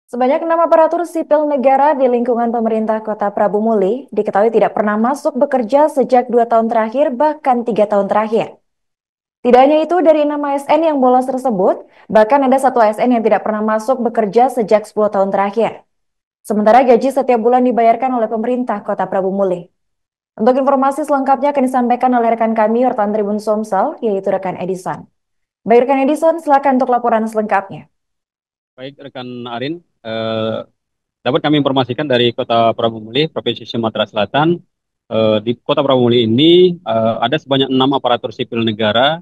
Sebanyak 6 aparatur sipil negara di lingkungan pemerintah Kota Prabu Muli diketahui tidak pernah masuk bekerja sejak 2 tahun terakhir, bahkan 3 tahun terakhir. Tidak hanya itu, dari 6 ASN yang bolos tersebut, bahkan ada satu ASN yang tidak pernah masuk bekerja sejak 10 tahun terakhir. Sementara gaji setiap bulan dibayarkan oleh pemerintah Kota Prabu Muli. Untuk informasi selengkapnya akan disampaikan oleh rekan kami, Hortan Tribun Somsel, yaitu rekan Edison. Baik rekan Edison, silakan untuk laporan selengkapnya. Baik, rekan Arin, dapat kami informasikan dari Kota Prabu Muli, Provinsi Sumatera Selatan. Di Kota Prabu Muli ini ada sebanyak 6 aparatur sipil negara.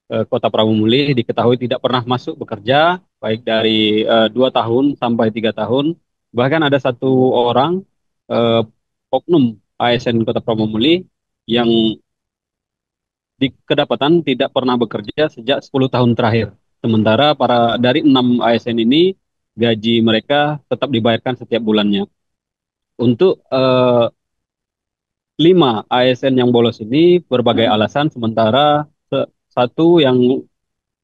Kota Prabu Muli diketahui tidak pernah masuk bekerja, baik dari 2 tahun sampai 3 tahun. Bahkan ada satu orang eh, oknum ASN Kota Prabu Muli yang kedapatan tidak pernah bekerja sejak 10 tahun terakhir. Sementara dari 6 ASN ini gaji mereka tetap dibayarkan setiap bulannya. Untuk 5 ASN yang bolos ini berbagai alasan, sementara satu yang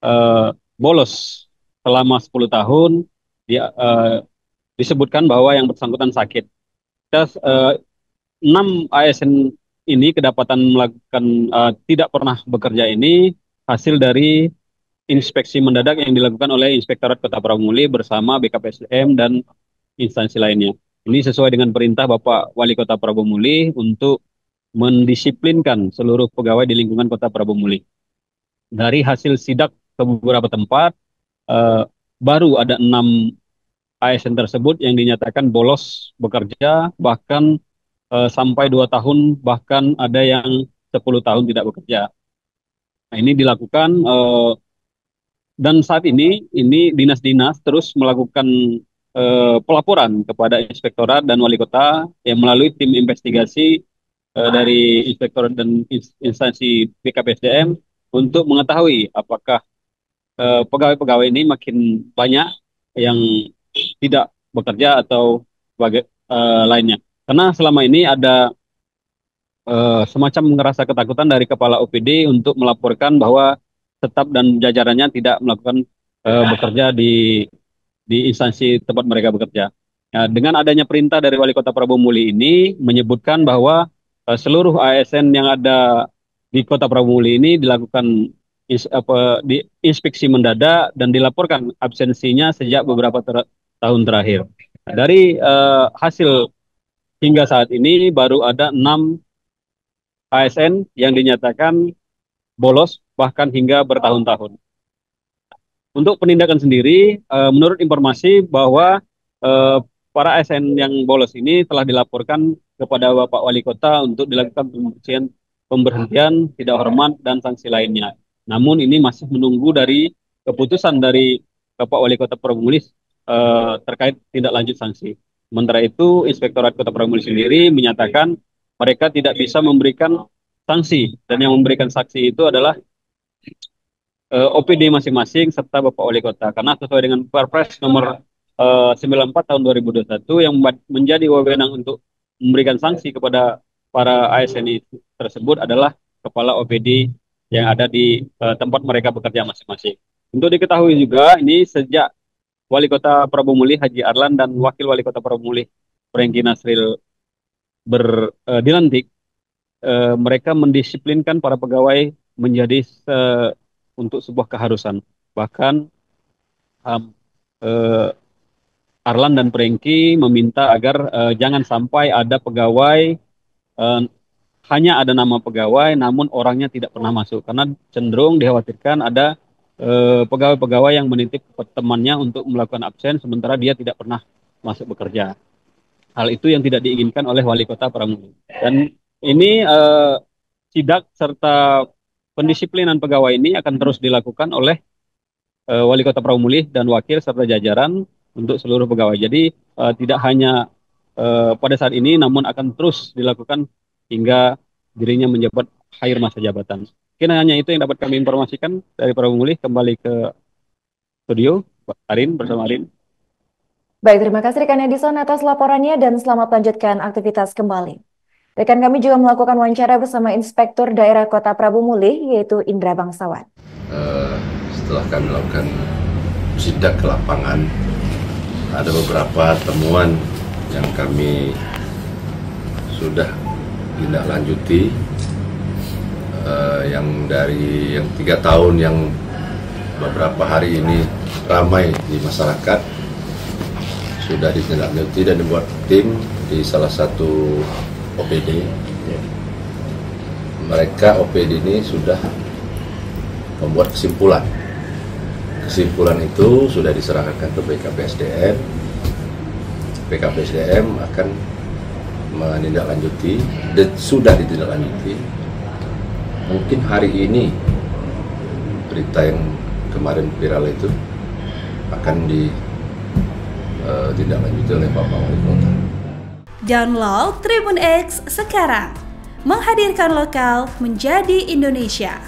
eh, bolos selama 10 tahun dia disebutkan bahwa yang bersangkutan sakit. Kita 6 ASN ini kedapatan melakukan tidak pernah bekerja ini hasil dari inspeksi mendadak yang dilakukan oleh Inspektorat Kota Prabu Muli bersama BKPSDM dan instansi lainnya. Ini sesuai dengan perintah Bapak Wali Kota Prabu Muli untuk mendisiplinkan seluruh pegawai di lingkungan Kota Prabu Muli. Dari hasil sidak ke beberapa tempat, eh, baru ada 6 ASN tersebut yang dinyatakan bolos bekerja, bahkan sampai 2 tahun, bahkan ada yang 10 tahun tidak bekerja. Nah, ini dilakukan dan saat ini dinas-dinas terus melakukan pelaporan kepada Inspektorat dan Wali Kota yang melalui tim investigasi dari Inspektorat dan instansi BKPSDM untuk mengetahui apakah pegawai-pegawai ini makin banyak yang tidak bekerja atau lainnya. Karena selama ini ada semacam ngerasa ketakutan dari kepala OPD untuk melaporkan bahwa tetap dan jajarannya tidak melakukan bekerja di instansi tempat mereka bekerja. Nah, dengan adanya perintah dari Wali Kota Prabu Muli ini menyebutkan bahwa seluruh ASN yang ada di Kota Prabu Muli ini dilakukan inspeksi mendadak dan dilaporkan absensinya sejak beberapa tahun terakhir. Nah, dari hasil hingga saat ini baru ada 6 ASN yang dinyatakan bolos bahkan hingga bertahun-tahun. Untuk penindakan sendiri, menurut informasi bahwa eh, para ASN yang bolos ini telah dilaporkan kepada Bapak Wali Kota untuk dilakukan pemberhentian tidak hormat dan sanksi lainnya. Namun ini masih menunggu dari keputusan dari Bapak Wali Kota Prabu Muli terkait tindak lanjut sanksi. Sementara itu, Inspektorat Kota Prabu Muli sendiri menyatakan mereka tidak bisa memberikan sanksi dan yang memberikan sanksi itu adalah OPD masing-masing serta Bapak Wali Kota karena sesuai dengan Perpres nomor 94 tahun 2021 yang menjadi wewenang untuk memberikan sanksi kepada para ASN tersebut adalah kepala OPD yang ada di tempat mereka bekerja masing-masing. Untuk diketahui juga ini sejak Wali Kota Prabu Muli Haji Arlan dan Wakil Wali Kota Prabu Muli Prengki Nasril dilantik, mereka mendisiplinkan para pegawai menjadi untuk sebuah keharusan. Bahkan um, eh, Arlan dan Prengki meminta agar jangan sampai ada pegawai hanya ada nama pegawai namun orangnya tidak pernah masuk karena cenderung dikhawatirkan ada pegawai-pegawai yang menitip ke temannya untuk melakukan absen sementara dia tidak pernah masuk bekerja. Hal itu yang tidak diinginkan oleh Wali Kota Pramuka. Dan ini sidak serta pendisiplinan pegawai ini akan terus dilakukan oleh Wali Kota Praumuli dan wakil serta jajaran untuk seluruh pegawai. Jadi tidak hanya pada saat ini, namun akan terus dilakukan hingga dirinya menjabat akhir masa jabatan. Mungkin hanya itu yang dapat kami informasikan dari Praumuli. Kembali ke studio, Arin bersama Arin. Baik, terima kasih rekan Edison atas laporannya dan selamat melanjutkan aktivitas kembali. Rekan kami juga melakukan wawancara bersama Inspektur Daerah Kota Prabu Muli, yaitu Indra Bangsawan. Setelah kami melakukan sidak ke lapangan ada beberapa temuan yang kami sudah tindak lanjuti, yang dari yang 3 tahun yang beberapa hari ini ramai di masyarakat sudah ditindaklanjuti dan dibuat tim di salah satu OPD. Mereka OPD ini sudah membuat kesimpulan. Kesimpulan itu sudah diserahkan ke BKPSDM. BKPSDM akan menindaklanjuti dan sudah ditindaklanjuti. Mungkin hari ini berita yang kemarin viral itu akan ditindaklanjuti oleh Bapak Wali Kota. Download Tribun X sekarang, menghadirkan lokal menjadi Indonesia.